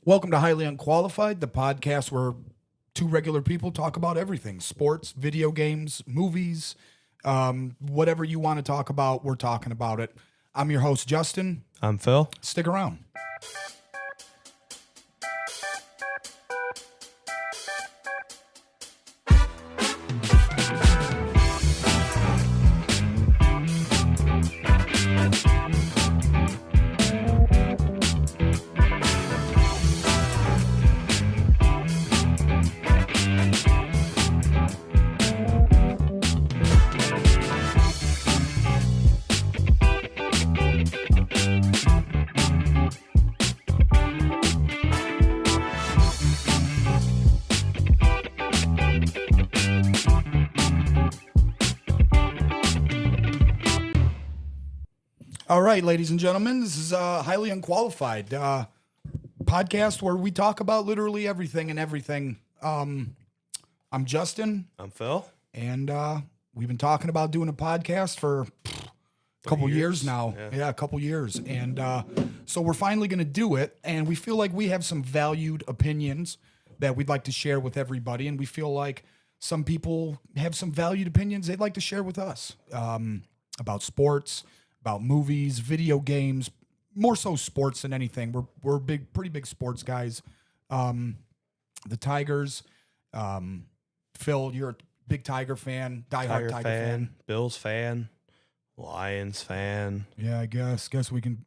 Welcome to Highly Unqualified, the podcast where two regular people talk about everything sports, video games, movies, whatever you want to talk about, we're talking about it. I'm your host, Justin. I'm Phil. Stick around. All right, ladies and gentlemen, this is Highly Unqualified podcast where we talk about literally everything and everything. I'm Justin, I'm Phil. and we've been talking about doing a podcast for a couple years now. Yeah, a couple years. And so we're finally going to do it, and we feel like we have some valued opinions that we'd like to share with everybody, and we feel like some people have some valued opinions they'd like to share with us about sports, about movies, video games, more so sports than anything. We're pretty big sports guys. The Tigers. Phil, you're a big Tiger fan, diehard Tiger fan. Bills fan, Lions fan. Yeah, I guess we can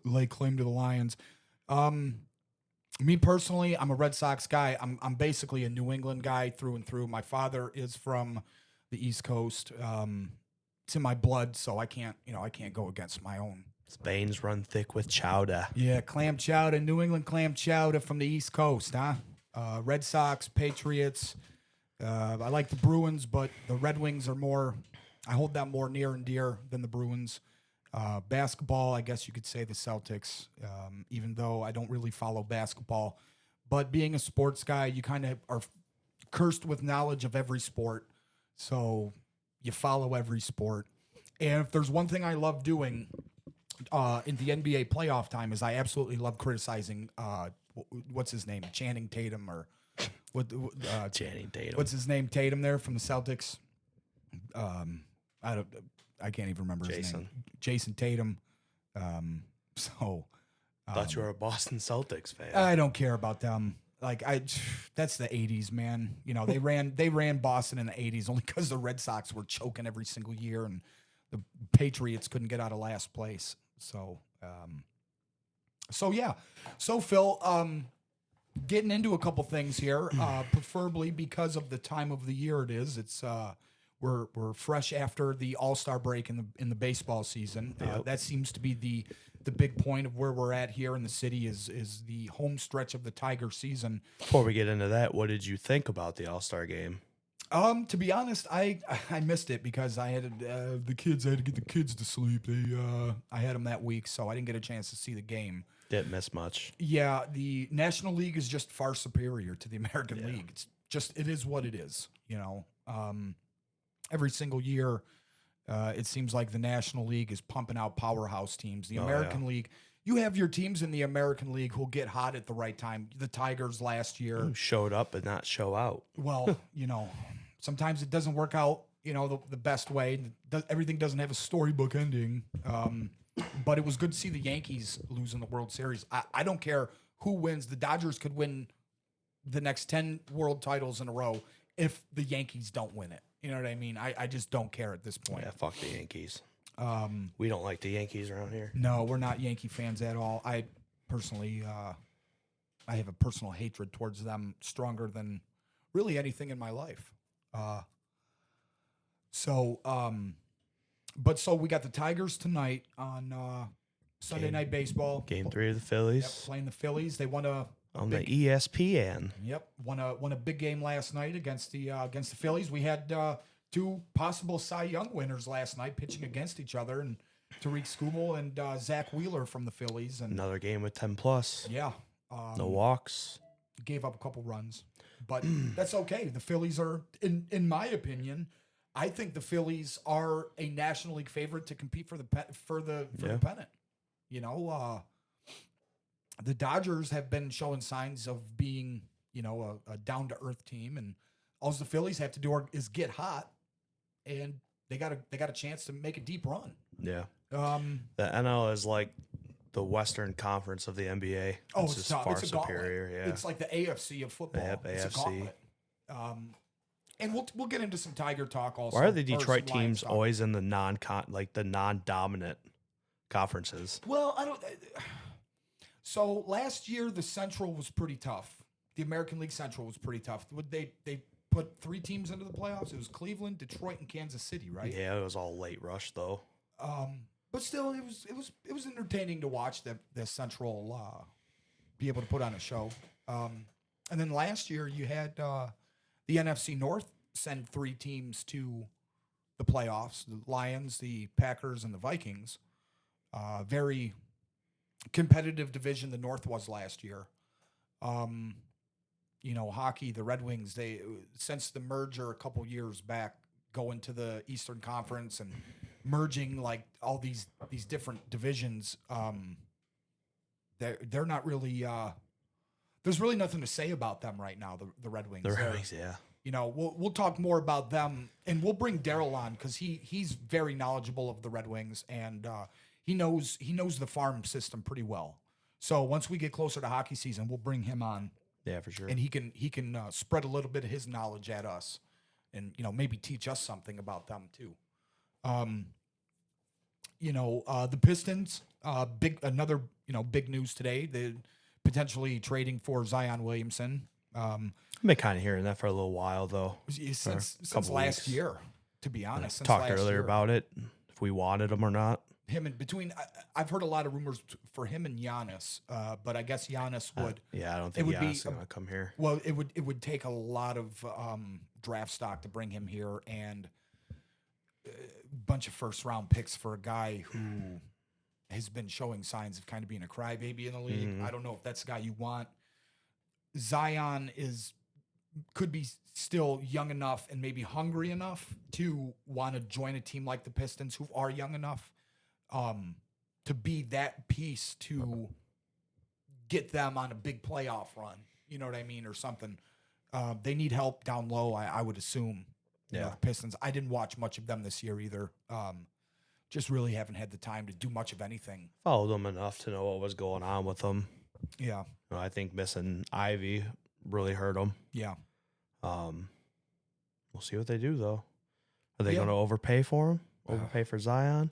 lay claim to the Lions. Me personally, I'm a Red Sox guy. I'm basically a New England guy through and through. My father is from the East Coast. It's in my blood, so I can't go against my own. His veins run thick with chowder. Yeah, clam chowder, New England clam chowder from the East Coast, huh? Red Sox, Patriots. I like the Bruins, but the Red Wings are more. I hold them more near and dear than the Bruins. Basketball, I guess you could say the Celtics, even though I don't really follow basketball. But being a sports guy, you kind of are cursed with knowledge of every sport. So you follow every sport. And if there's one thing I love doing in the NBA playoff time is I absolutely love criticizing, what's his name? Channing Tatum or what? Channing Tatum. What's his name? Tatum there from the Celtics. I can't even remember his name. Jason Tatum. Thought you were a Boston Celtics fan. I don't care about them. That's the '80s, man. You know, they ran Boston in the '80s only because the Red Sox were choking every single year and the Patriots couldn't get out of last place. So yeah. So Phil, getting into a couple things here, preferably because of the time of the year it is. It's we're fresh after the All-Star break in the baseball season. Yep. That seems to be the big point of where we're at here in the city is the home stretch of the Tiger season. Before we get into that, what did you think about the All-Star game? To be honest, I missed it because I had the kids. I had to get the kids to sleep. I had them that week, so I didn't get a chance to see the game. Didn't miss much. Yeah, the National League is just far superior to the American League. It is what it is, you know. Every single year, it seems like the National League is pumping out powerhouse teams. The American League, you have your teams in the American League who'll get hot at the right time. The Tigers last year. Who showed up but not show out. Well, sometimes it doesn't work out, the best way. Everything doesn't have a storybook ending. But it was good to see the Yankees lose in the World Series. I don't care who wins. The Dodgers could win the next 10 world titles in a row if the Yankees don't win it. You know what I mean? I just don't care at this point. Yeah, fuck the Yankees. We don't like the Yankees around here. No, we're not Yankee fans at all. I personally, I have a personal hatred towards them stronger than really anything in my life. So we got the Tigers tonight on Sunday Night Baseball. Game 3 of the Phillies. Yep, playing the Phillies. They won on the ESPN. Yep, won a big game last night against the Phillies. We had two possible Cy Young winners last night pitching against each other, and Tariq Skubal and Zach Wheeler from the Phillies. And another game with 10+. Yeah. No walks. Gave up a couple runs, but that's okay. The Phillies are, in my opinion, I think the Phillies are a National League favorite to compete for the pennant. You know, the Dodgers have been showing signs of being, a down to earth team, and all the Phillies have to do is get hot, and they got a chance to make a deep run. Yeah. Um, The NL is like the Western Conference of the NBA. It's just tough. far It's a gauntlet. superior. Yeah. It's like the AFC of football. Yep, It's a AFC. gauntlet. And we'll get into some Tiger talk also. Why are the or some Detroit Lions teams talk. always in the non-dominant conferences? Well, I don't. So last year the Central was pretty tough. The American League Central was pretty tough. They put 3 teams into the playoffs. It was Cleveland, Detroit, and Kansas City, right? Yeah, it was all late rush though. But still, it was entertaining to watch the Central be able to put on a show. And then last year you had the NFC North send 3 teams to the playoffs: the Lions, the Packers, and the Vikings. Very competitive division the North was last year. Hockey, the Red Wings, they since the merger a couple years back, going to the Eastern Conference and merging like all these different divisions. They're not really. There's really nothing to say about them right now. The Red Wings. The Red Wings, yeah. We'll talk more about them, and we'll bring Daryl on because he's very knowledgeable of the Red Wings, and he knows the farm system pretty well. So once we get closer to hockey season, we'll bring him on. Yeah, for sure. And he can spread a little bit of his knowledge at us, and maybe teach us something about them too. The Pistons, another big news today. They're potentially trading for Zion Williamson. I've been kind of hearing that for a little while though. Since last year, to be honest. Since Talked last earlier year. about it, if we wanted him or not. Him and I've heard a lot of rumors for him and Giannis, but I guess Giannis would. Yeah, I don't think Giannis is going to come here. Well, it would take a lot of draft stock to bring him here, and a bunch of first round picks for a guy who has been showing signs of kind of being a crybaby in the league. I don't know if that's the guy you want. Zion could be still young enough and maybe hungry enough to want to join a team like the Pistons, who are young enough to be that piece to get them on a big playoff run. You know what I mean? Or something. They need help down low, I would assume. Yeah. The Pistons. I didn't watch much of them this year either. Just really haven't had the time to do much of anything. Followed them enough to know what was going on with them. Yeah. I think missing Ivy really hurt them. Yeah. We'll see what they do though. Are they going to overpay for him? Overpay for Zion?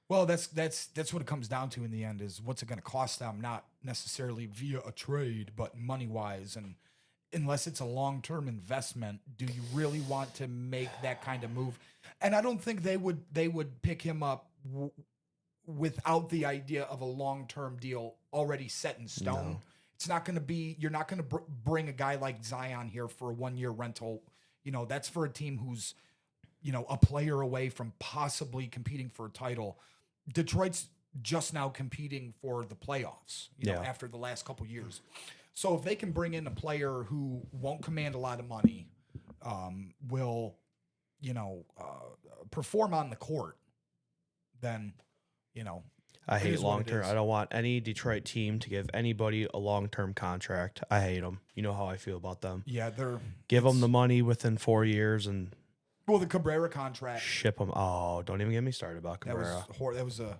Well, that's what it comes down to in the end, is what's it going to cost them, not necessarily via a trade, but money-wise. And unless it's a long-term investment, do you really want to make that kind of move? And I don't think they would pick him up without the idea of a long-term deal already set in stone. No. It's not going to be, you're not going to bring a guy like Zion here for a 1-year rental. That's for a team who's, a player away from possibly competing for a title. Detroit's just now competing for the playoffs, after the last couple years. So if they can bring in a player who won't command a lot of money, will, perform on the court, then, I hate long-term. I don't want any Detroit team to give anybody a long-term contract. I hate them. You know how I feel about them. Yeah, give them the money within 4 years and the Cabrera contract. Ship them. Oh, don't even get me started about Cabrera. That was a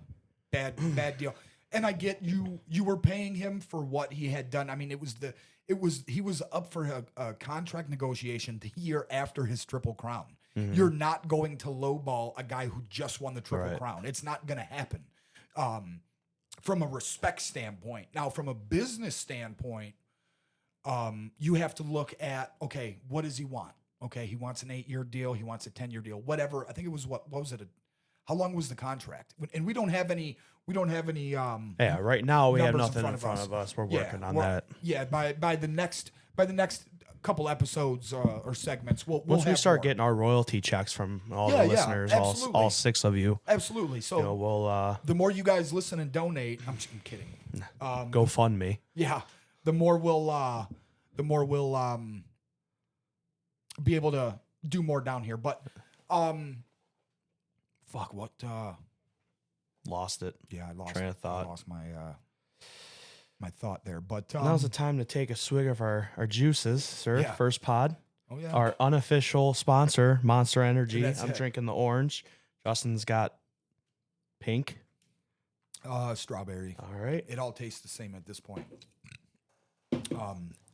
bad deal. And I get you were paying him for what he had done. I mean, he was up for a contract negotiation the year after his Triple Crown. Mm-hmm. You're not going to lowball a guy who just won the Triple Crown. It's not going to happen. From a respect standpoint. Now, from a business standpoint, you have to look at, okay, what does he want? Okay, he wants an 8-year deal. He wants a 10-year deal. Whatever. I think it was what was it? How long was the contract? And we don't have any. Yeah, right now we have nothing in front of us. We're working on that. Yeah, by the next couple episodes or segments, once we start getting our royalty checks from all the listeners, all 6 of you. Absolutely. So we'll the more you guys listen and donate, I'm kidding. Go fund me. Yeah, the more we'll be able to do more down here. But lost it. Yeah, I lost train of thought. I lost my my thought there. But Now's the time to take a swig of our juices, sir. Yeah. First pod. oh yeah, Our unofficial sponsor, Monster Energy. That's I'm it. drinking the orange. Justin's got pink. strawberry. All right. It all tastes the same at this point.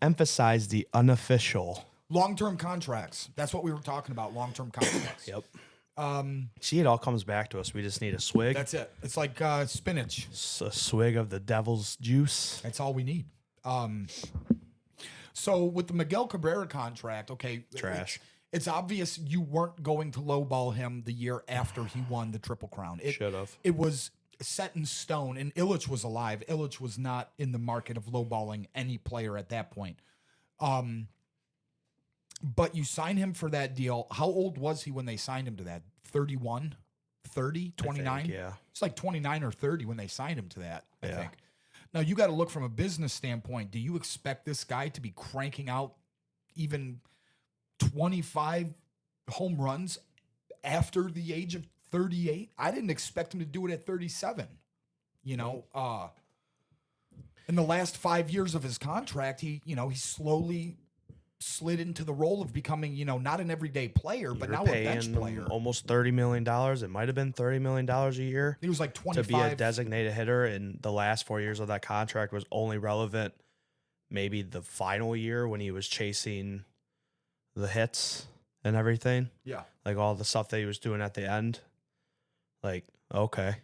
Emphasize the unofficial. Long-term contracts. That's what we were talking about. Long-term contracts. Yep. See, it all comes back to us. We just need a swig. That's it. It's like spinach. A swig of the devil's juice. That's all we need. So with the Miguel Cabrera contract, okay, Trash. It's obvious you weren't going to lowball him the year after he won the Triple Crown. Should have. It was set in stone, and Illich was alive. Illich was not in the market of lowballing any player at that point. But you sign him for that deal. How old was he when they signed him to that? 31, 30, 29? Yeah. It's like 29 or 30 when they signed him to that, I Yeah. think. Now, you got to look from a business standpoint. Do you expect this guy to be cranking out even 25 home runs after the age of 38? I didn't expect him to do it at 37. You know, in the last 5 years of his contract, he slowly slid into the role of becoming, not an everyday player, but now a bench player. Almost $30 million. It might have been $30 million a year. He was like 25. To be a designated hitter, and the last 4 years of that contract was only relevant maybe the final year when he was chasing the hits and everything. Yeah. Like all the stuff that he was doing at the end. Like, okay.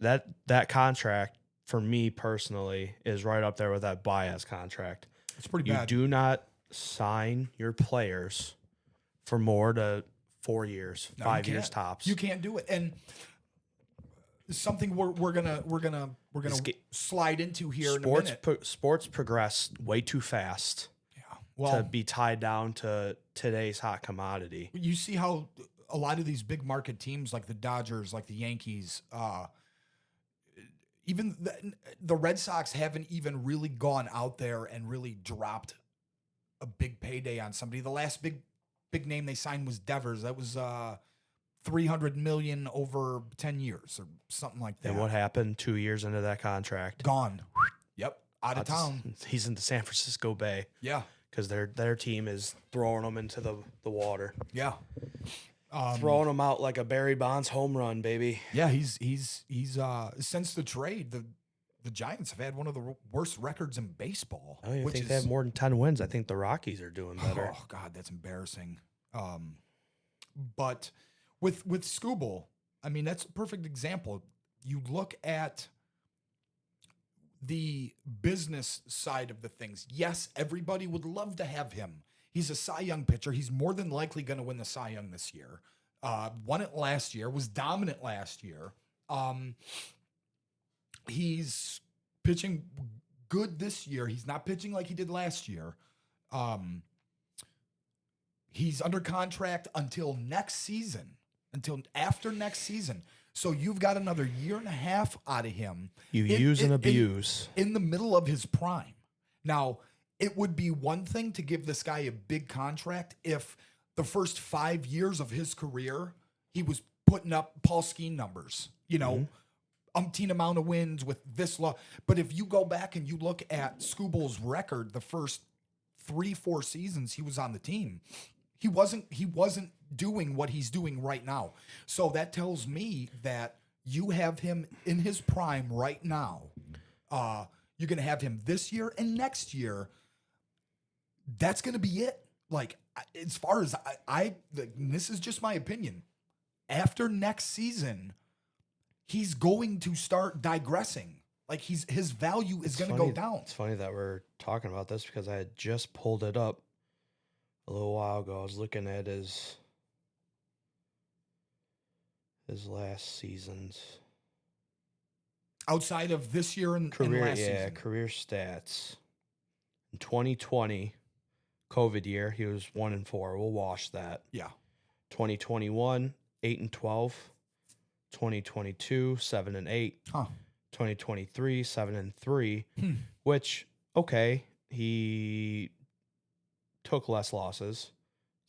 That contract, for me personally, is right up there with that Baez contract. It's pretty You bad. do not sign your players for more to 4 years, No, 5 you years can't. tops. You can't do it. And something we're gonna slide into here in a minute. Sports progress way too fast Yeah. Well, to be tied down to today's hot commodity. you see how a lot of these big market teams like the Dodgers, like the Yankees, even the Red Sox haven't even really gone out there and really dropped a big payday on somebody. The last big name they signed was Devers. That was $300 million over 10 years or something like that. And what happened 2 years into that contract? Gone. Yep. Out of town. He's in the San Francisco Bay. Yeah. Because their team is throwing them into the water. Yeah. Throwing them out like a Barry Bonds home run, baby. Yeah, he's since the trade, the Giants have had one of the worst records in baseball. I don't even think they have more than 10 wins. I think the Rockies are doing better. Oh God, that's embarrassing. But with Skubal, I mean, that's a perfect example. You look at the business side of the things. Yes, everybody would love to have him. He's a Cy Young pitcher. He's more than likely going to win the Cy Young this year. Won it last year, was dominant last year. He's pitching good this year. He's not pitching like he did last year. He's under contract until next season, until after next season. So you've got another year and a half out of him. You use and abuse. In the middle of his prime. Now, it would be one thing to give this guy a big contract if the first 5 years of his career, he was putting up Paul Skeen numbers, umpteen amount of wins with this law. But if you go back and you look at Skubal's record, the first 3-4 seasons he was on the team, he wasn't doing what he's doing right now. So that tells me that you have him in his prime right now. You're going to have him this year and next year. That's going to be it. Like, as far as this is just my opinion. After next season, he's going to start digressing. Like, his value is going to go down. It's funny that we're talking about this because I had just pulled it up a little while ago. I was looking at his last seasons. Outside of this year and last season. Career stats. In 2020, COVID year, he was 1-4. We'll wash that. Yeah. 2021, 8-12. 2022, 7-8. Huh. 2023, 7-3. Which, okay, he took less losses.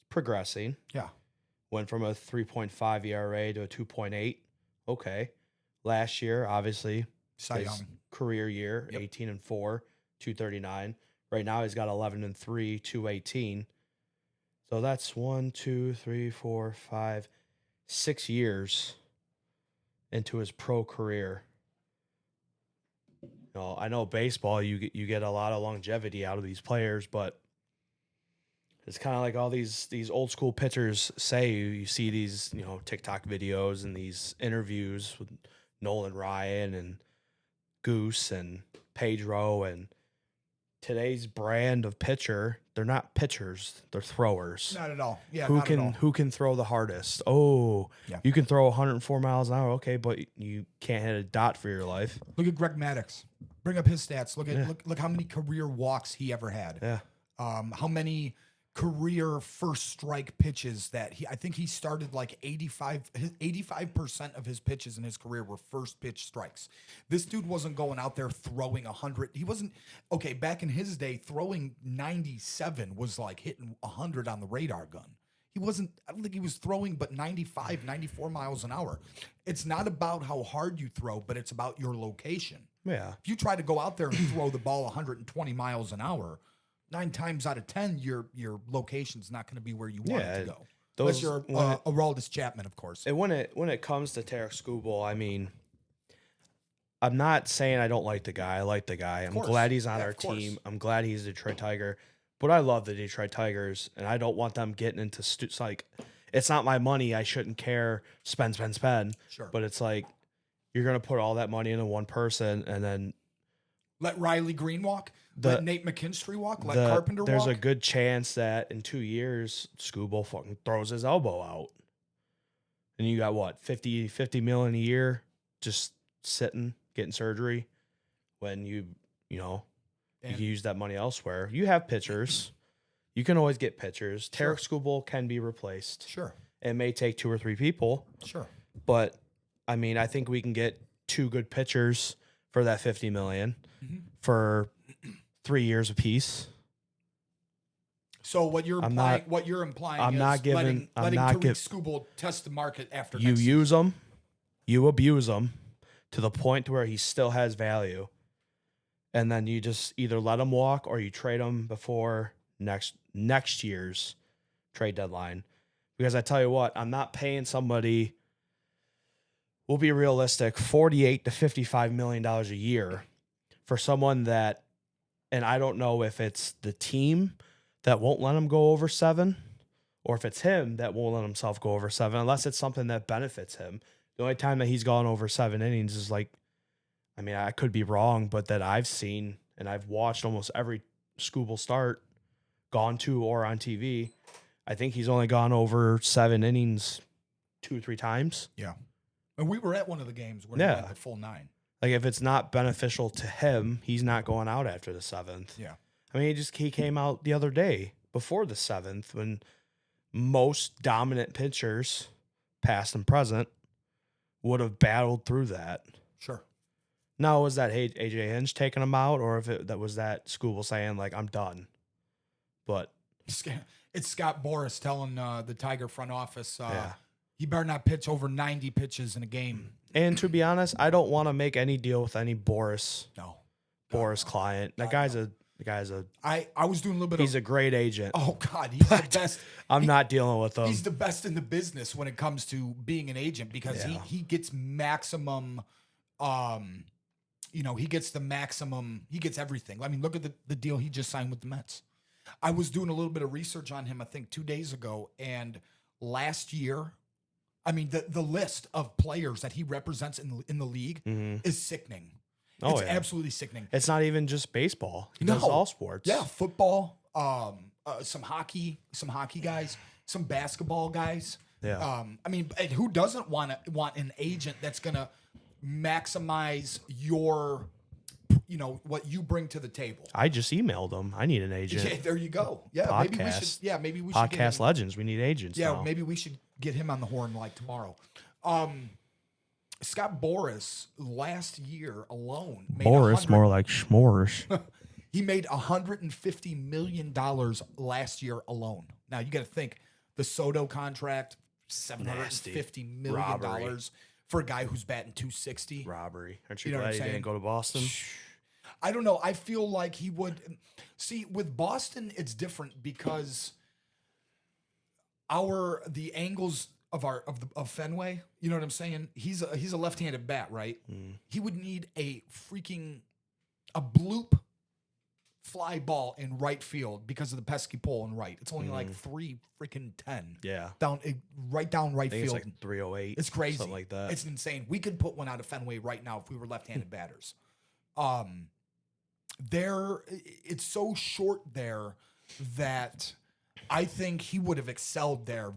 Progressing. Yeah. Went from a 3.5 ERA to a 2.8. Okay. Last year, obviously, Cy his Young. career year, Yep. 18-4, 239. Right now he's got 11-3, 218. So that's 1, 2, 3, 4, 5, 6 years into his pro career. I know baseball, you get a lot of longevity out of these players, but it's kind of like all these old school pitchers say. You see these TikTok videos and these interviews with Nolan Ryan and Goose and Pedro, and today's brand of pitcher, they're not pitchers, they're throwers. Not at all. Yeah, Who can throw the hardest? Oh, Yeah. You can throw 104 miles an hour, okay, but you can't hit a dot for your life. Look at Greg Maddux. Bring up his stats. Look how many career walks he ever had. Yeah. How many career first strike pitches that I think he started like 85% of his pitches in his career were first pitch strikes. This dude wasn't going out there throwing 100. He wasn't, okay, back in his day, throwing 97 was like hitting 100 on the radar gun. He wasn't, I don't think he was throwing but 95, 94 miles an hour. It's not about how hard you throw, but it's about your location. Yeah. If you try to go out there and throw the ball 120 miles an hour, 9 times out of 10, your location's not going to be where you want it to go. Unless you're Aroldis Chapman, of course. And when it comes to Tarek Skubal, I mean, I'm not saying I don't like the guy. I like the guy. I'm glad he's on our team. I'm glad he's a Detroit Tiger. But I love the Detroit Tigers, and I don't want them getting into like, it's not my money. I shouldn't care. Spend. Sure. But it's like, you're going to put all that money into one person, and then let Riley Green walk. Let Nate McKinstry walk. Let Carpenter walk. There's a good chance that in 2 years, Skubal fucking throws his elbow out. And you got what, 50 million a year just sitting, getting surgery when you can use that money elsewhere. You have pitchers. You can always get pitchers. Sure. Tarek Skubal can be replaced. Sure. It may take 2 or 3 people. Sure. But I mean, I think we can get 2 good pitchers for that $50 million for 3 years apiece. So what you're implying is letting Tarek Skubal test the market after you next use him, you abuse him to the point to where he still has value, and then you just either let him walk or you trade him before next year's trade deadline. Because I tell you what, I'm not paying somebody. We'll be realistic, $48 to $55 million a year for someone that, and I don't know if it's the team that won't let him go over 7 or if it's him that won't let himself go over 7, unless it's something that benefits him. The only time that he's gone over 7 innings is like, I mean, I could be wrong, but that I've seen and I've watched almost every Skubal start, gone to or on TV. I think he's only gone over 7 innings 2 or 3 times. Yeah. And we were at one of the games where he went the full 9. Like, if it's not beneficial to him, he's not going out after the 7th. Yeah. I mean, he came out the other day before the 7th when most dominant pitchers, past and present, would have battled through that. Sure. Now, was that AJ Hinch taking him out, or if that was that Skubal saying, like, I'm done? But it's Scott Boras telling the Tiger front office, he better not pitch over 90 pitches in a game. And to be honest, I don't want to make any deal with any Boras client. That guy's a I was doing a little bit he's a great agent. Oh God, he's the best. I'm not dealing with him. He's the best in the business when it comes to being an agent because he gets maximum he gets the maximum, he gets everything. I mean, look at the deal he just signed with the Mets. I was doing a little bit of research on him, I think 2 days ago, and last year, I mean, the list of players that he represents in the league is sickening. It's absolutely sickening. It's not even just baseball. He does all sports. Yeah, football, some hockey guys, some basketball guys. Yeah. I mean, who doesn't want an agent that's going to maximize your, what you bring to the table? I just emailed him. I need an agent. Yeah, there you go. Yeah, Podcast. maybe we should. Podcast legends. We need agents. Yeah, now. maybe we should get him on the horn like tomorrow. Scott Boras last year alone made more like s'mores. He made $150 million last year alone. Now you got to think the Soto contract, $750 million. for a guy who's batting 260. Robbery. Aren't you You know what glad I'm he saying? didn't go to Boston? I don't know. I feel like he would. See, with Boston, it's different because the angles of Fenway. You know what I'm saying? He's a left-handed bat, right? He would need a bloop fly ball in right field because of the pesky pole in right. It's only like 3-10. Yeah. Right down right I think field. it's like 308. It's crazy. Something like that. It's insane. We could put one out of Fenway right now if we were left-handed batters. It's so short there that I think he would have excelled there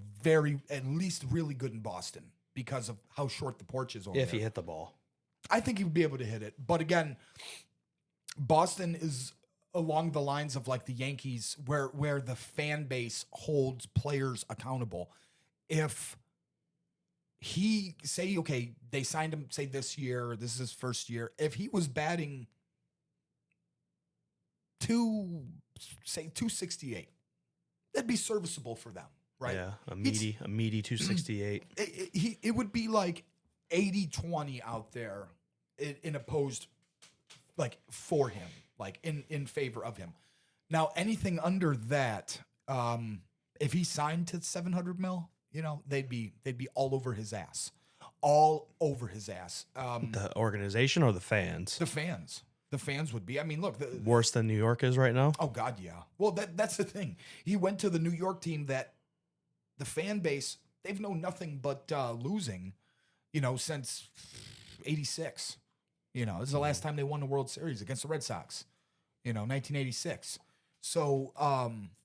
at least really good in Boston because of how short the porch is over if there. he hit the ball. I think he would be able to hit it. But again, Boston is along the lines of like the Yankees where the fan base holds players accountable. If he they signed him, say this year, this is his first year. If he was batting 268, that'd be serviceable for them, right? Yeah, a meaty 268. It would be like 80-20 out there in opposed, like for him, like in favor of him. Now, anything under that, if he signed to 700 mil, they'd be all over his ass, The organization or the fans? The fans would be. I mean, look, Worse than New York is right now? oh God, yeah. Well, that's the thing. He went to the New York team that the fan base, they've known nothing but losing, since '86. This is the last time they won the World Series against the Red Sox, 1986. So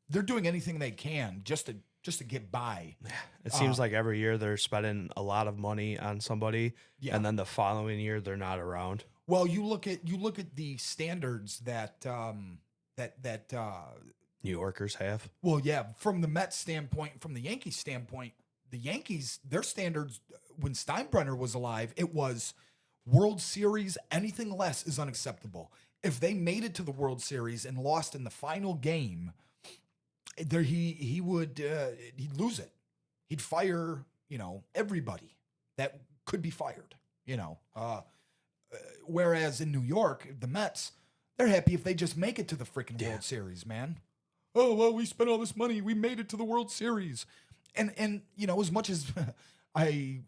they're doing anything they can just to get by. It seems like every year they're spending a lot of money on somebody, and then the following year they're not around. Well, you look at the standards that New Yorkers have. Well, yeah, from the Mets standpoint, from the Yankees standpoint, the Yankees, their standards when Steinbrenner was alive, it was World Series, anything less is unacceptable. If they made it to the World Series and lost in the final game, he'd lose it. He'd fire, everybody that could be fired, whereas in New York, the Mets, they're happy if they just make it to the freaking World Series, man. Oh, well, we spent all this money. We made it to the World Series. And as much as I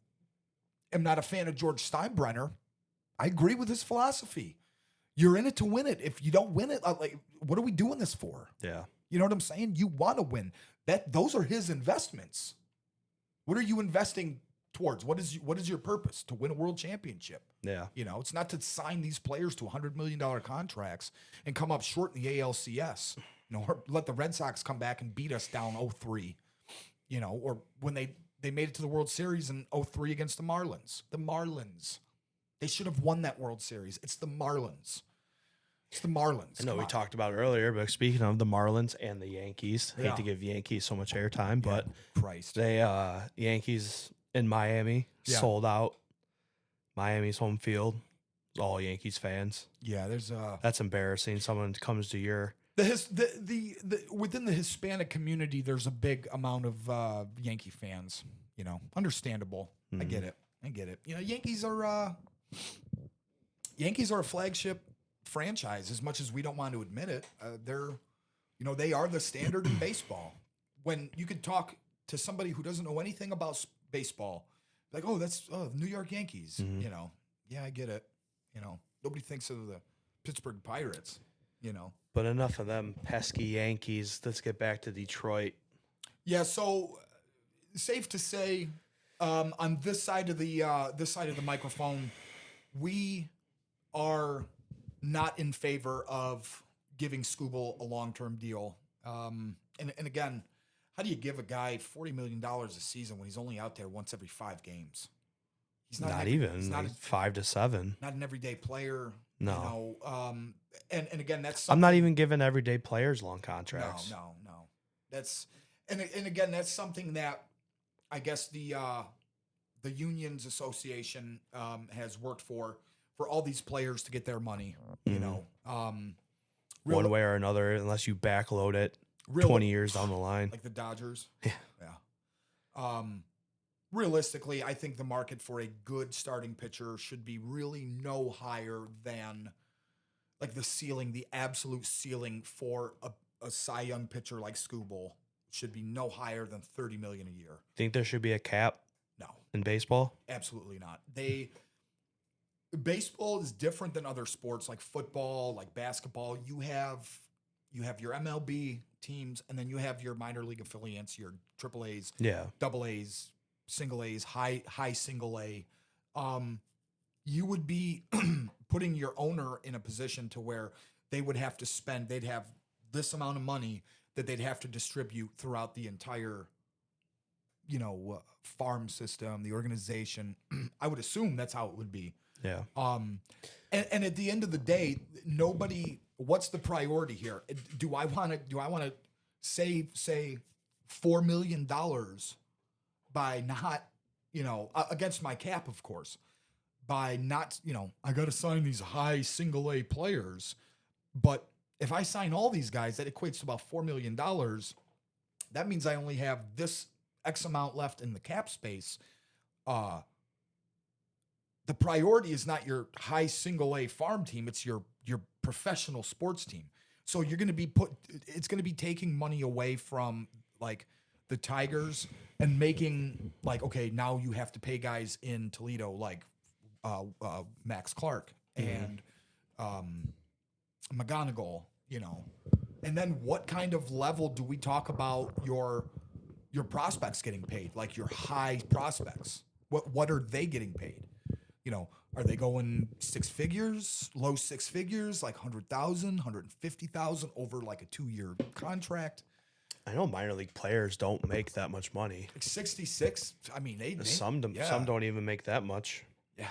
am not a fan of George Steinbrenner, I agree with his philosophy. You're in it to win it. If you don't win it, what are we doing this for? Yeah. You know what I'm saying? You want to win. Those are his investments. What are you investing towards? What is your purpose? To win a world championship. Yeah. It's not to sign these players to $100 million contracts and come up short in the ALCS. Or let the Red Sox come back and beat us down 0-3. Or when they made it to the World Series in 0-3 against the Marlins. The Marlins. They should have won that World Series. It's the Marlins. It's the Marlins. I know Come we on. talked about it earlier, but speaking of the Marlins and the Yankees, Yeah. hate to give Yankees so much airtime, but Christ. they Yankees in Miami sold out Miami's home field. All Yankees fans. Yeah, there's That's embarrassing. Someone comes to your within the Hispanic community, there's a big amount of Yankee fans. Understandable. I get it. Yankees are a flagship franchise. As much as we don't want to admit it, they are the standard in baseball. When you could talk to somebody who doesn't know anything about baseball, like, oh, that's New York Yankees. Yeah, I get it. Nobody thinks of the Pittsburgh Pirates. But enough of them pesky Yankees. Let's get back to Detroit. Yeah, so safe to say, on this side of the microphone, we are not in favor of giving Skubal a long-term deal. And again, how do you give a guy $40 million a season when he's only out there once every 5 games? He's Not he's like 5 to 7. not an everyday player. No. And again, that's I'm not something- even giving everyday players long contracts. No. That's and again, that's something that I guess the unions association has worked for all these players to get their money. One way or another, unless you backload it 20 years down the line. like the Dodgers. Yeah. Yeah. realistically, I think the market for a good starting pitcher should be really no higher than like the ceiling, the absolute ceiling for a Cy Young pitcher like Skubal should be no higher than $30 million a year. Think there should be a cap No, in baseball? absolutely not. Baseball is different than other sports like football, like basketball. You have your MLB teams, and then you have your minor league affiliates, your triple A's, Yeah. double A's, single A's, high single A. You would be putting your owner in a position to where they would have to they'd have this amount of money that they'd have to distribute throughout the entire, farm system, the organization. I would assume that's how it would be. Yeah. And at the end of the day, what's the priority here? Do I want to save, say, $4 million by not, against my cap, of course, by not, I got to sign these high single A players. But if I sign all these guys, that equates to about $4 million. That means I only have this X amount left in the cap space. The priority is not your high single A farm team. It's your professional sports team. So you're going to be it's going to be taking money away from like the Tigers and making like, okay, now you have to pay guys in Toledo, like Max Clark and McGonigal, and then what kind of level do we talk about your prospects getting paid? Like your high prospects, what are they getting paid? Are they going six figures, low six figures, like 100,000, 150,000 over like a 2-year contract? I know minor league players don't make that much money. Like 66. I mean, Some don't even make that much. Yeah,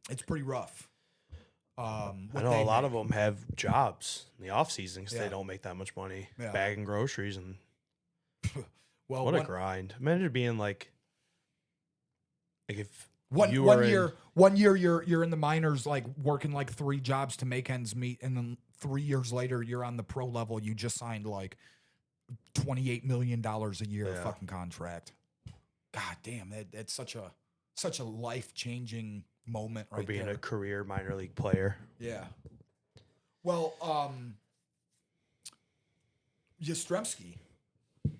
it's pretty rough. I know a lot of them have jobs in the off season because they don't make that much money bagging groceries and. Well, what a grind! Imagine being like if. One year you're in the minors, like working like 3 jobs to make ends meet, and then 3 years later you're on the pro level. You just signed like $28 million a year fucking contract. God damn, that's such a life changing moment right there. Or being a career minor league player. Yeah. Well,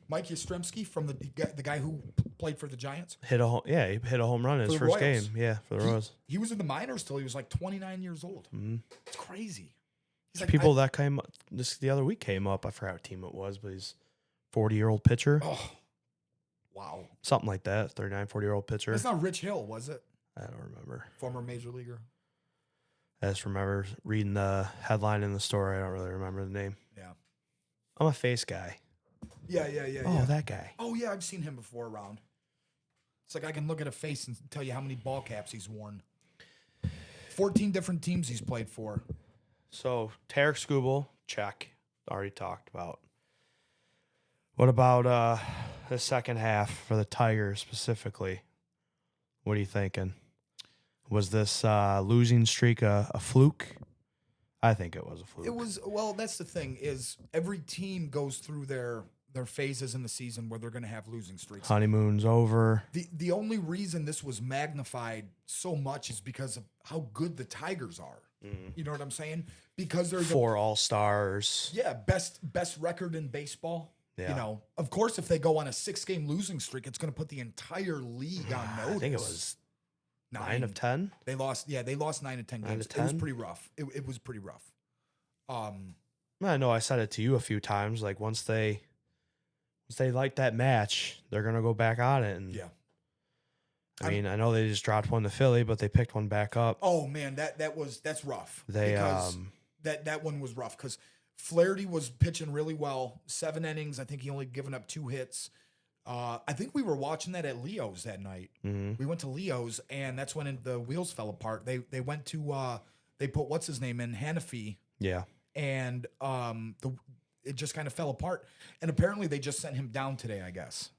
Mike Yastrzemski from the guy who played for the Giants. He hit a home run in his first game. Yeah, for the Royals. He was in the minors till he was like 29 years old. Mm-hmm. It's crazy. He's like, people that came the other week came up. I forgot what team it was, but he's 40-year-old pitcher. Oh, wow. Something like that. 39, 40-year-old pitcher. That's not Rich Hill, was it? I don't remember. Former major leaguer. I just remember reading the headline in the story. I don't really remember the name. Yeah. I'm a face guy. Yeah. Oh, that guy. Oh, yeah, I've seen him before around. It's like I can look at a face and tell you how many ball caps he's worn. 14 different teams he's played for. So, Tarek Skubal, check. Already talked about. What about the second half for the Tigers specifically? What are you thinking? Was this losing streak a fluke? I think it was a fluke. It was, well, that's the thing is every team goes through their phases in the season where they're going to have losing streaks. Honeymoon's over. The only reason this was magnified so much is because of how good the Tigers are. Mm. You know what I'm saying? Because there's 4 All-Stars. Yeah, best record in baseball. Yeah. Of course, if they go on a 6-game losing streak, it's going to put the entire league on notice. I think it was 9 of 10. They lost 9 of 10 games. It was pretty rough. It was pretty rough. I know I said it to you a few times. Like once they like that match, they're gonna go back on it. And yeah. I mean, I know they just dropped one to Philly, but they picked one back up. Oh man, that's rough. They that one was rough because Flaherty was pitching really well. 7 innings. I think he only given up 2 hits. I think we were watching that at Leo's that night. Mm-hmm. We went to Leo's, and that's when the wheels fell apart. They went to they put what's his name in Hannafy. Yeah. And it just kind of fell apart. And apparently they just sent him down today, I guess.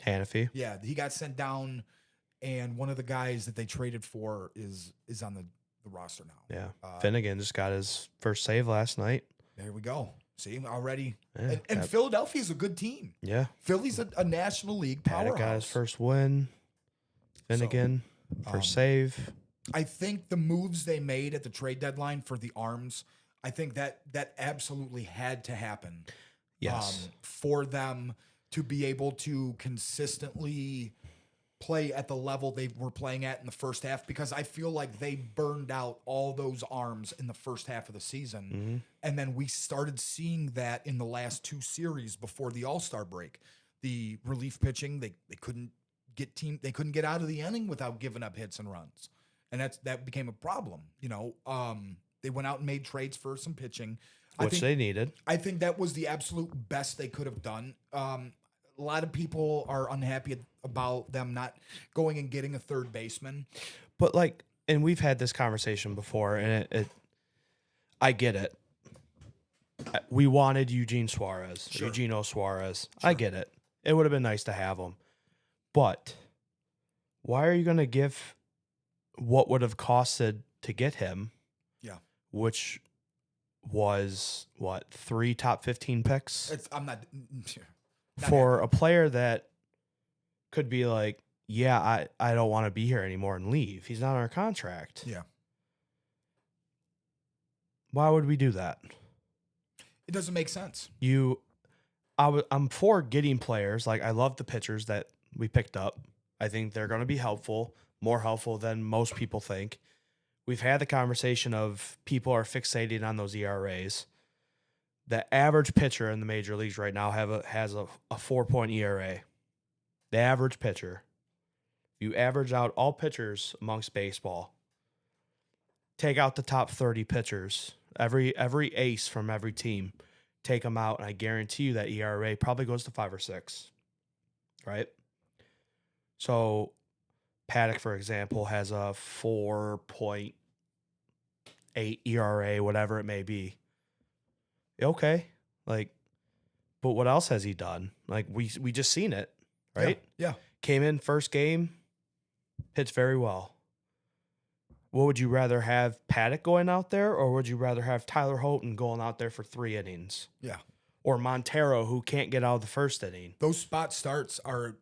Hannafy. Yeah, he got sent down, and one of the guys that they traded for is on the roster now. Yeah. Finnegan just got his first save last night. There we go. See, already. Yeah, And Philadelphia's a good team. yeah. Philly's a National League Paddock got his powerhouse. first win. Finnegan, first save. I think the moves they made at the trade deadline for the arms, I think that absolutely had to happen. Yes. For them to be able to consistently play at the level they were playing at in the first half, because I feel like they burned out all those arms in the first half of the season. And then we started seeing that in the last two series before the All-Star break. The relief pitching, they couldn't get out of the inning without giving up hits and runs. And that became a problem. They went out and made trades for some pitching. Which they needed. I think that was the absolute best they could have done. A lot of people are unhappy about them not going and getting a third baseman. But and we've had this conversation before, and I get it. We wanted Eugenio Suarez. Sure. I get it. It would have been nice to have him. But why are you going to give what would have costed to get him? Yeah. Which was, 3 top 15 picks? I'm not For a player that could be like, yeah, I don't want to be here anymore and leave. He's not on our contract. Yeah. Why would we do that? It doesn't make sense. I'm for getting players. I love the pitchers that we picked up. I think they're going to be helpful, more helpful than most people think. We've had the conversation of people are fixating on those ERAs. The average pitcher in the major leagues right now has a 4-point ERA. The average pitcher. You average out all pitchers amongst baseball. Take out the top 30 pitchers. Every ace from every team. Take them out, and I guarantee you that ERA probably goes to 5 or 6. Right? So Paddock, for example, has a 4.8 ERA, whatever it may be. Okay. But what else has he done? We just seen it, right? Yeah. Came in first game, pitched very well. What would you rather have, Paddock going out there, or would you rather have Tyler Houghton going out there for 3 innings? Yeah. Or Montero, who can't get out of the first inning? Those spot starts are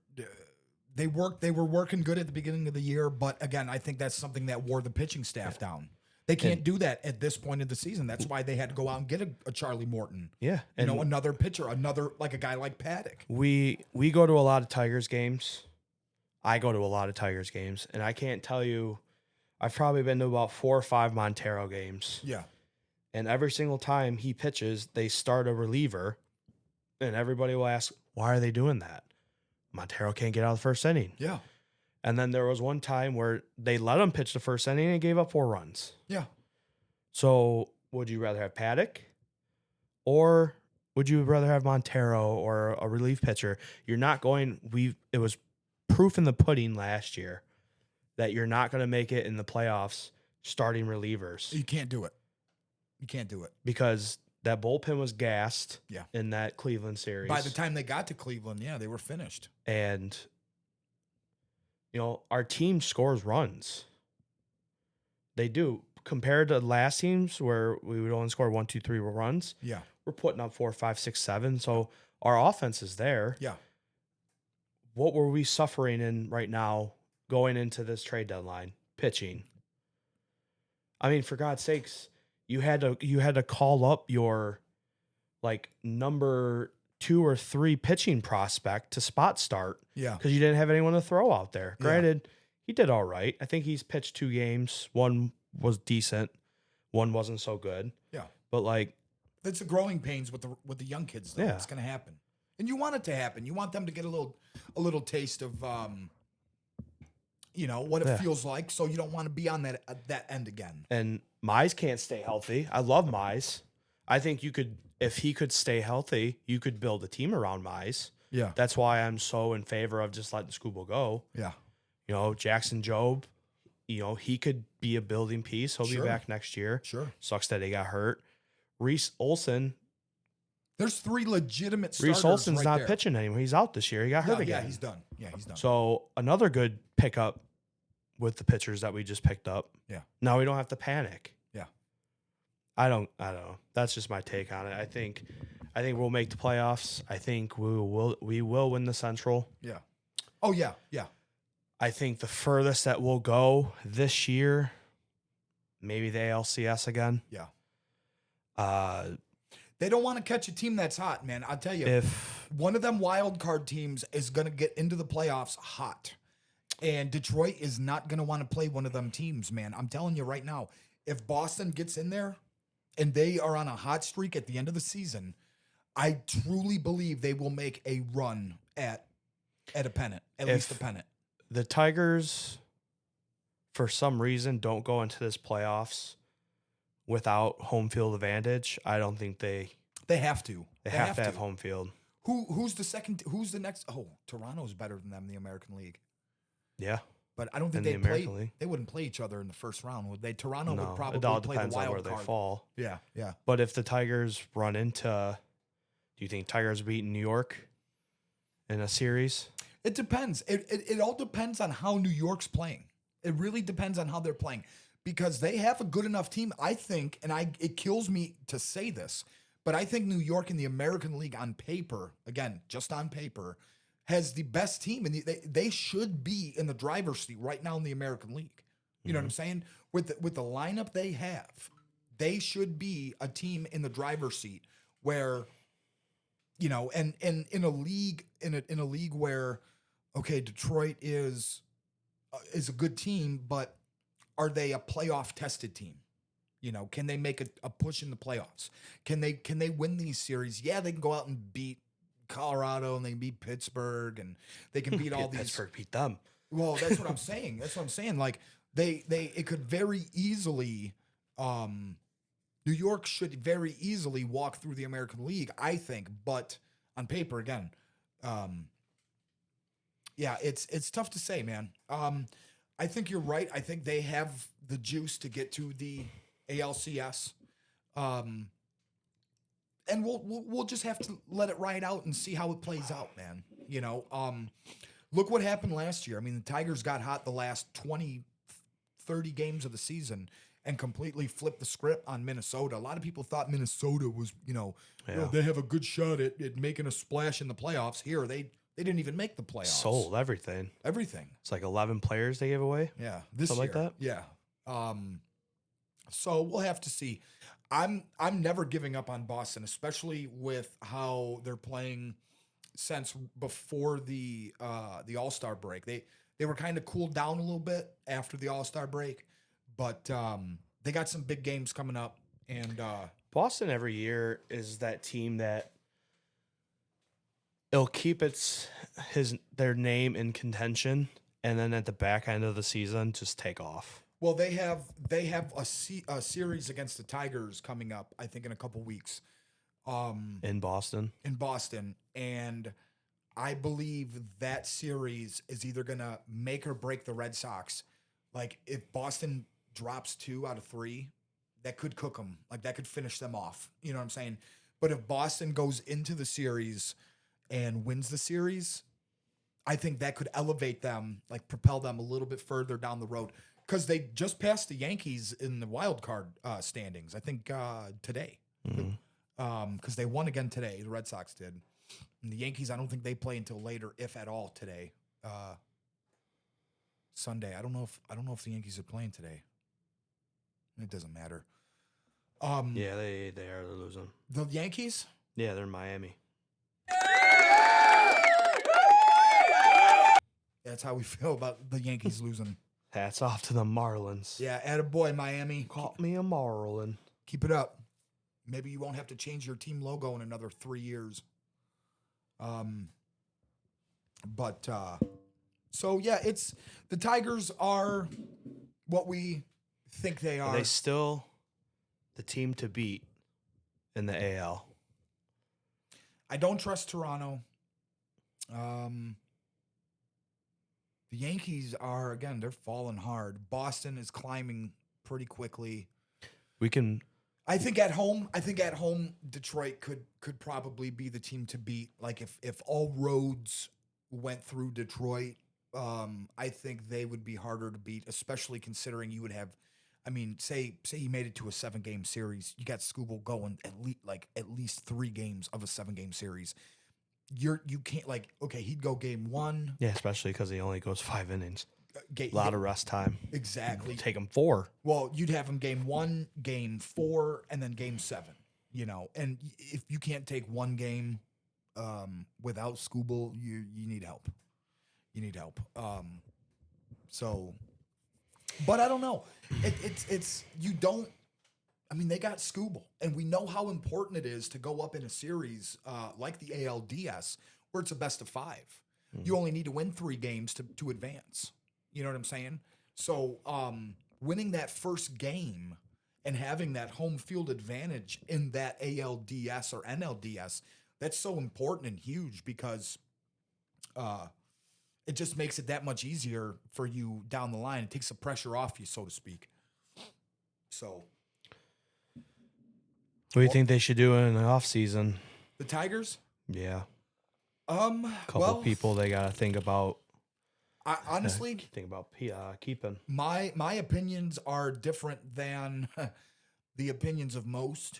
they were working good at the beginning of the year, but again, I think that's something that wore the pitching staff down. They can't do that at this point in the season. That's why they had to go out and get a Charlie Morton. Yeah. Another pitcher, a guy like Paddock. We go to a lot of Tigers games. I go to a lot of Tigers games, and I can't tell you, I've probably been to about 4 or 5 Montero games. Yeah. And every single time he pitches, they start a reliever, and everybody will ask, why are they doing that? Montero can't get out of the first inning. Yeah. And then there was one time where they let him pitch the first inning and gave up 4 runs. Yeah. So would you rather have Paddock, or would you rather have Montero or a relief pitcher? You're not going. It was proof in the pudding last year that you're not going to make it in the playoffs starting relievers. You can't do it. Because that bullpen was gassed. Yeah. In that Cleveland series. By the time they got to Cleveland, they were finished. And our team scores runs. They do. Compared to last teams where we would only score 1, 2, 3 runs. Yeah. We're putting up 4, 5, 6, 7. So our offense is there. Yeah. What were we suffering in right now going into this trade deadline? Pitching. I mean, for God's sakes, you had to call up your number 2 or 3 pitching prospect to spot start. Yeah. Because you didn't have anyone to throw out there. Yeah. Granted, he did all right. I think he's pitched 2 games. One was decent. One wasn't so good. Yeah. But that's the growing pains with the young kids, though. Yeah. It's going to happen. And you want it to happen. You want them to get a little taste of what it feels like, so you don't want to be on that end again. And Mize can't stay healthy. I love Mize. I think if he could stay healthy, you could build a team around Mize. Yeah. That's why I'm so in favor of just letting Scooble go. Yeah. Jackson Jobe, he could be a building piece. He'll be back next year. Sure. Sucks that he got hurt. Reese Olson. There's 3 legitimate starters. Reese Olson's right not there. pitching anymore. He's out this year. He got hurt again. Yeah, he's done. So another good pickup with the pitchers that we just picked up. Yeah. Now we don't have to panic. Yeah. I don't know. That's just my take on it. I think we'll make the playoffs. I think we will win the Central. Yeah. Oh yeah, yeah. I think the furthest that we'll go this year, maybe the ALCS again. Yeah. Uh, They don't want to catch a team that's hot, man. I'll tell you, if one of them wild card teams is going to get into the playoffs hot. And Detroit is not going to want to play one of them teams, man. I'm telling you right now, if Boston gets in there and they are on a hot streak at the end of the season, I truly believe they will make a run at a pennant, at least a pennant. the Tigers, for some reason, don't go into this playoffs without home field advantage, I don't think they have to. They have to have home field. Who's the second? Who's the next? Oh, Toronto's better than them in the American League. Yeah, but I don't think in they the American League. They wouldn't play each other in the first round, would they? Toronto No, would probably it all play depends the on wild where card. they fall. Yeah, yeah. But if the Tigers run into, do you think Tigers beat New York in a series? It depends. It all depends on how New York's playing. It really depends on how they're playing because they have a good enough team, I think, and it kills me to say this, but I think New York in the American League on paper, again, just on paper, has the best team, and they should be in the driver's seat right now in the American League. You know what I'm saying? With the lineup they have, they should be a team in the driver's seat where, you know, and in a league where, okay, Detroit is a good team, but are they a playoff tested team? You know, can they make a push in the playoffs? Can they win these series? Yeah, they can go out and beat Colorado and they can beat Pittsburgh and they can beat all these. Pittsburgh beat them. Well, that's what I'm saying. That's what I'm saying. Like it could very easily, New York should very easily walk through the American League, I think. But on paper, again, yeah, it's tough to say, man. I think you're right. I think they have the juice to get to the ALCS. And we'll just have to let it ride out and see how it plays out, man. You know, look what happened last year. I mean, the Tigers got hot the last 20, 30 games of the season and completely flipped the script on Minnesota. A lot of people thought Minnesota was, they have a good shot at making a splash in the playoffs. Here, they didn't even make the playoffs. Sold everything. Everything. It's like 11 players they gave away. Yeah, this Something year. like that. Yeah. So we'll have to see. I'm never giving up on Boston, especially with how they're playing since before the All-Star break. They were kind of cooled down a little bit after the All-Star break, but they got some big games coming up. And Boston every year is that team that it'll keep their name in contention, and then at the back end of the season just take off. Well, they have a series against the Tigers coming up, I think, in a couple weeks. In Boston, and I believe that series is either gonna make or break the Red Sox. Like if Boston drops 2 out of 3, that could cook them. Like that could finish them off. You know what I'm saying? But if Boston goes into the series and wins the series, I think that could elevate them, like propel them a little bit further down the road. Because they just passed the Yankees in the wild card standings, I think today. Because they won again today, the Red Sox did. And the Yankees, I don't think they play until later, if at all, today. Sunday. I don't know if the Yankees are playing today. It doesn't matter. yeah, they are losing. The Yankees? Yeah, they're in Miami. That's how we feel about the Yankees losing. Hats off to the Marlins. Yeah, attaboy, Miami. Caught me a Marlin. Keep it up. Maybe you won't have to change your team logo in another 3 years. So yeah, it's the Tigers are what we think they are. Are they still the team to beat in the AL? I don't trust Toronto. The Yankees are, again, they're falling hard. Boston is climbing pretty quickly. I think at home, Detroit could probably be the team to beat. Like if all roads went through Detroit, I think they would be harder to beat, especially considering you would have I mean, say he made it to a 7-game series. You got Scooble going at least 3 games of a 7-game series. You can't okay, he'd go game 1. Yeah, especially because he only goes 5 innings. A A lot of rest time. exactly. Take him 4. Well, you'd have him game 1, game 4, and then game 7. And if you can't take one game without Scooble, you need help. You need help. So, but I don't know. It's you don't. I mean, they got Scooble, and we know how important it is to go up in a series like the ALDS, where it's a best of 5. You only need to win 3 games to advance. You know what I'm saying? So, winning that first game and having that home field advantage in that ALDS or NLDS, that's so important and huge because it just makes it that much easier for you down the line. It takes the pressure off you, so to speak. So, What do you think they should do in the off season? the Tigers? Yeah, Couple people they got to think about. I honestly Think about keeping. my opinions are different than the opinions of most.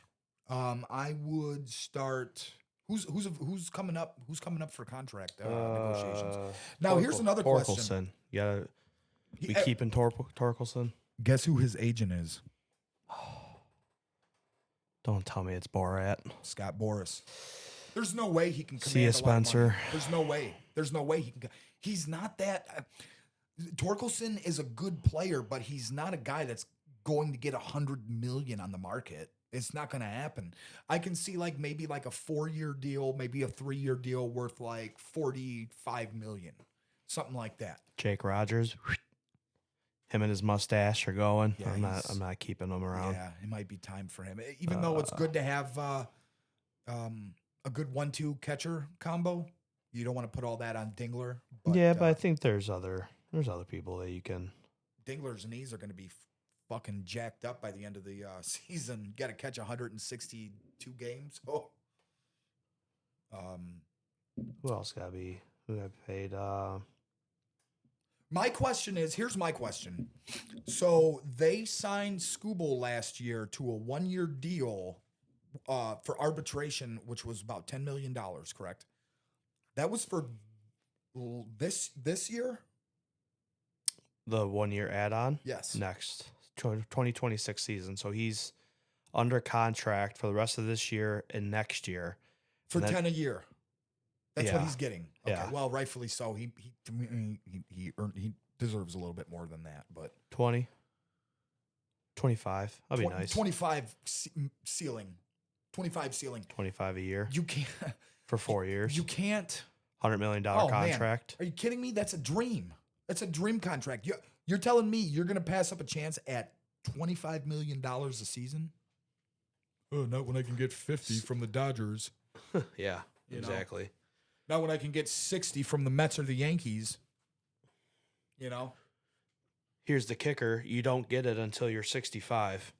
I would start. Who's coming up? Who's coming up for contract negotiations? Now here's another question. Torkelson. You gotta be He- keeping Torkelson. Guess who his agent is? Don't tell me it's Borat. Scott Boras. There's no way he can command See ya, a lot of money. Spencer. There's no way. There's no way he can. He's not that. Torkelson is a good player, but he's not a guy that's going to get $100 million on the market. It's not going to happen. I can see maybe a 4-year deal, maybe a 3-year deal worth like $45 million, something like that. Jake Rogers. Him and his mustache are going. Yeah, I'm not keeping him around. Yeah, it might be time for him. Even though it's good to have a good 1-2 catcher combo, you don't want to put all that on Dingler. But I think there's other people that you can. Dingler's knees are going to be fucking jacked up by the end of the season. You got to catch 162 games. Oh. Who else got to be? Who got paid? My question is, here's my question. So they signed Scooble last year to a 1-year deal for arbitration, which was about $10 million, correct? That was for this year? The 1-year add-on? Yes. Next 2026 season. So he's under contract for the rest of this year and next year. For And 10 a year. That's what Yeah. he's getting. Okay. Yeah. Well, rightfully so. He deserves a little bit more than that, but 20, 25. That'd be nice. 25 ceiling. 25 ceiling. 25 a year You can't for 4 years. you can't $100 million Oh, man. contract. Are you kidding me? That's a dream. That's a dream contract. You're telling me you're going to pass up a chance at $25 million a season? Oh, not when I can get 50 from the Dodgers. Yeah, You know? exactly. Not when I can get 60 from the Mets or the Yankees. You know? Here's the kicker: you don't get it until you're 65.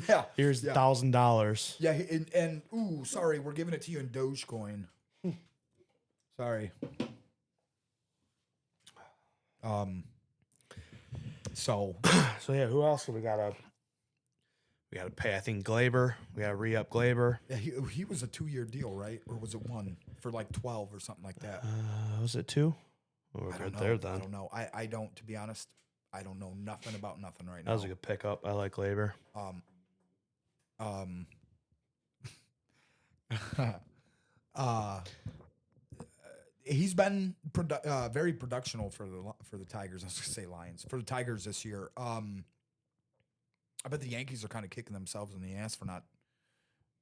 Yeah. Here's Yeah. $1,000. Yeah, and ooh, sorry, we're giving it to you in Dogecoin. Sorry. So So yeah, who else do we gotta pay? I think Glaber. We gotta re-up Glaber. yeah, he was a 2-year deal, right? Or was it 1 for like 12 or something like that? Was it 2? Well, we're I good don't know. there I then. don't know. I don't, to be honest. I don't know nothing about nothing right now. That was a good pickup. I like Glaber. He's been very productional for the Tigers. I was gonna say Lions for the Tigers this year. I bet the Yankees are kind of kicking themselves in the ass for not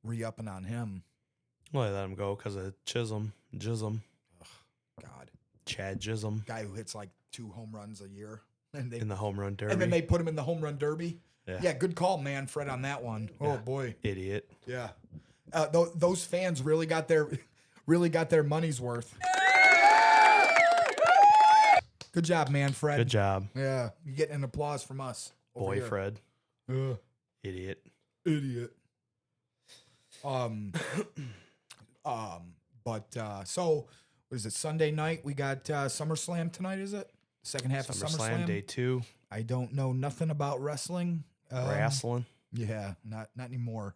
re-upping on him. Well, I let him go because of Chisholm. God, Chad Chisholm guy who hits like 2 home runs a year, and in the home run derby. and then they put him in the home run derby. Yeah. Yeah, good call, man, Fred, on that one. Oh boy, Idiot. yeah. Those fans really got their money's worth. Good job, man, Fred. Good job, Yeah, you getting an applause from us. over boy here. Fred. Idiot. Idiot. So what is it? Sunday night we got SummerSlam tonight. Is it second half of SummerSlam SummerSlam? day 2. I don't know nothing about wrestling. Wrestling. Yeah, not anymore.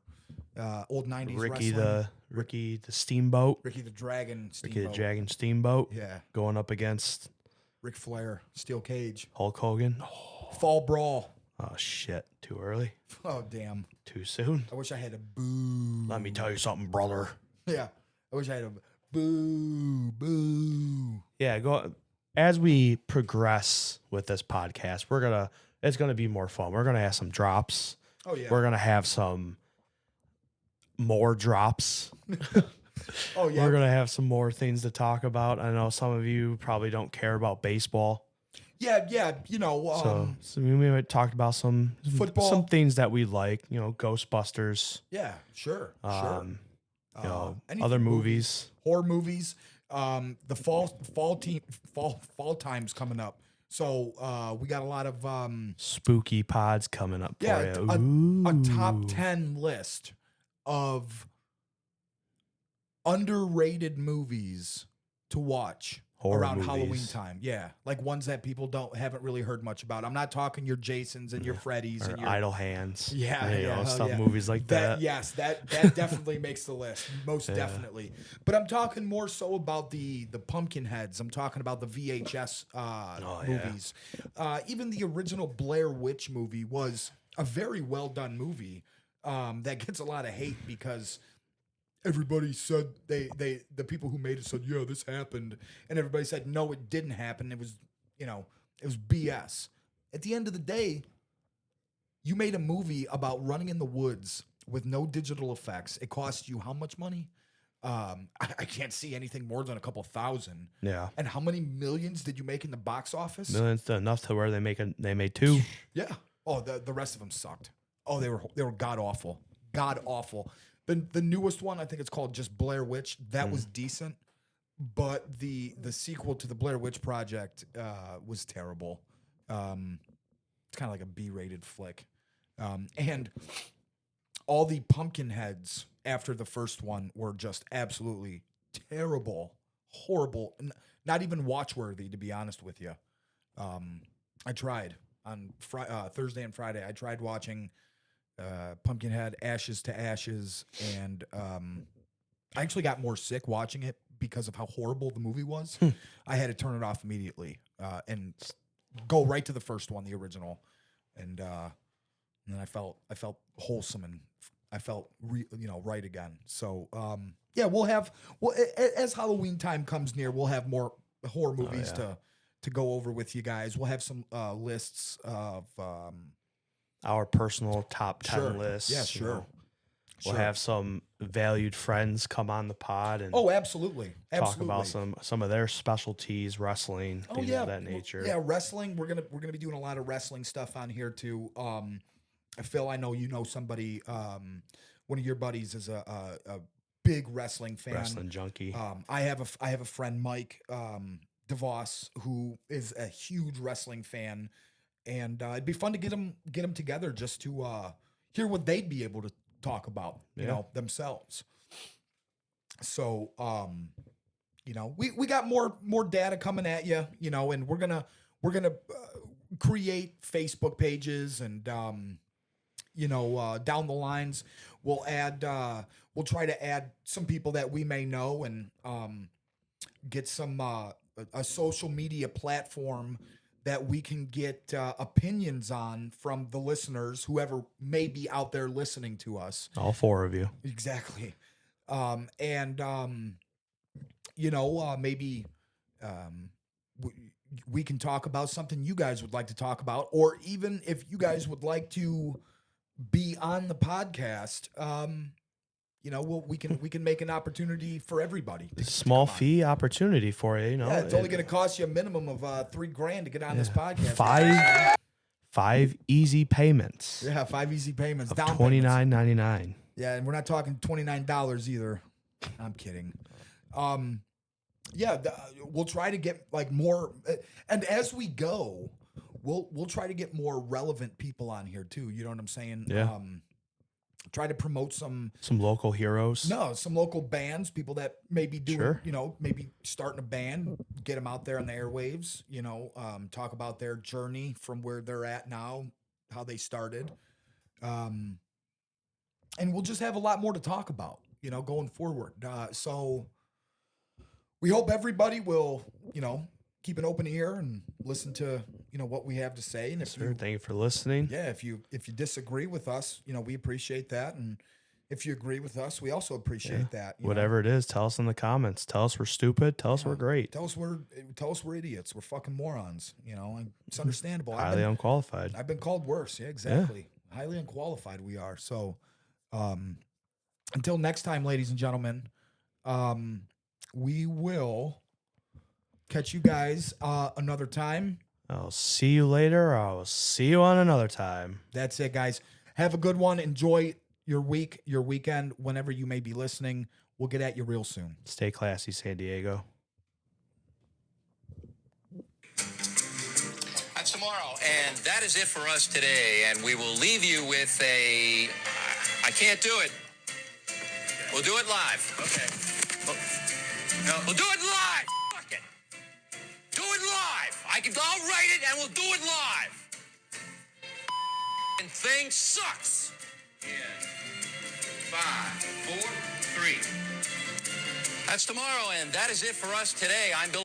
Old 90s Ricky wrestling. the Steamboat. Ricky the Dragon Ricky the Steamboat. Dragon Steamboat. Yeah. Going up against Ric Flair, Steel Cage. Hulk Hogan. Fall Brawl. Oh shit! Too early. Oh, damn. Too soon. I wish I had a boo. Let me tell you something, brother. Yeah. I wish I had a boo. Yeah, go as we progress with this podcast, it's gonna be more fun. We're gonna have some drops. Oh, yeah. We're gonna have some more drops. Oh, yeah. We're gonna have some more things to talk about. I know some of you probably don't care about baseball. Yeah. You know, So we might talk about some Football. some things that we like, Ghostbusters, yeah, sure. you know, Anything other movies. horror movies. The fall time's coming up. So we got a lot of Spooky pods coming up for yeah, you. a top 10 list of underrated movies to watch Horror around Halloween movies. time. Yeah, like ones that people haven't really heard much about. I'm not talking your Jasons and your Freddys Or and your Idle Hands. Yeah, hell stuff, yeah. movies like that. Yes, that definitely makes the list, most definitely. But I'm talking more so about the pumpkin heads. I'm talking about the VHS movies. Even the original Blair Witch movie was a very well done movie that gets a lot of hate because everybody said the people who made it said, yeah, this happened, and everybody said no, it didn't happen. It was it was BS. At the end of the day, you made a movie about running in the woods with no digital effects. It cost you how much money? I can't see anything more than a couple thousand. Yeah. And how many millions did you make in the box office? Millions enough to where they made two. Yeah. Oh, the rest of them sucked. Oh, they were god awful. God awful. The newest one, I think it's called just Blair Witch. That was decent, but the sequel to the Blair Witch Project was terrible. It's kind of like a B-rated flick, and all the pumpkin heads after the first one were just absolutely terrible, horrible, not even watch-worthy, to be honest with you. I tried on Thursday and Friday. I tried watching Pumpkinhead, Ashes to Ashes, and I actually got more sick watching it because of how horrible the movie was. I had to turn it off immediately and go right to the first one, the original, and then I felt wholesome and I felt right again. So yeah, as Halloween time comes near, we'll have more horror movies to go over with you guys. We'll have some lists of Our personal top 10 Sure. lists. Yeah, sure. We'll have some valued friends come on the pod and Oh, absolutely. talk about some of their specialties, wrestling, things of that nature. Yeah, wrestling. We're gonna be doing a lot of wrestling stuff on here too. Phil, I know you know somebody. One of your buddies is a big wrestling fan. Wrestling junkie. I have a friend, Mike DeVos, who is a huge wrestling fan, and it'd be fun to get them together just to hear what they'd be able to talk about, you know, themselves. So, we got more data coming at you, and we're gonna create Facebook pages and down the lines we'll try to add some people that we may know and get some a social media platform that we can get opinions on from the listeners, whoever may be out there listening to us. All four of you. Exactly. Maybe we can talk about something you guys would like to talk about, or even if you guys would like to be on the podcast, we can make an opportunity for everybody. Small fee opportunity for you, Yeah, it's only going to cost you a minimum of $3,000 to get on this podcast. Five easy payments. Yeah, 5 easy payments. Of Down payments. $29.99. Yeah, and we're not talking $29 either. I'm kidding. We'll try to get more, and as we go, we'll try to get more relevant people on here too. You know what I'm saying? Yeah. Try to promote some local heroes. No, some local bands, people that may be doing, Sure. Maybe starting a band, get them out there on the airwaves, talk about their journey from where they're at now, how they started. And we'll just have a lot more to talk about, going forward. So we hope everybody will, keep an open ear and listen to, what we have to say. And if Sir, thank you for listening. yeah, if you disagree with us, we appreciate that. And if you agree with us, we also appreciate that. Whatever it is, tell us in the comments. Tell us we're stupid. Tell us we're great. Tell us we're idiots. We're fucking morons. And it's understandable. Highly unqualified. I've been called worse. Yeah, exactly. Yeah. Highly unqualified we are. So until next time, ladies and gentlemen, we will catch you guys another time. I'll see you later. I'll see you on another time. That's it, guys. Have a good one. Enjoy your week, your weekend, whenever you may be listening. We'll get at you real soon. Stay classy, San Diego. That's tomorrow, and that is it for us today. And we will leave you with I can't do it. We'll do it live. Okay. No, we'll do it live. Fuck it. Do it live. I'll write it, and we'll do it live. And thing sucks. In 5, 4, 3. That's tomorrow, and that is it for us today. I'm Bill.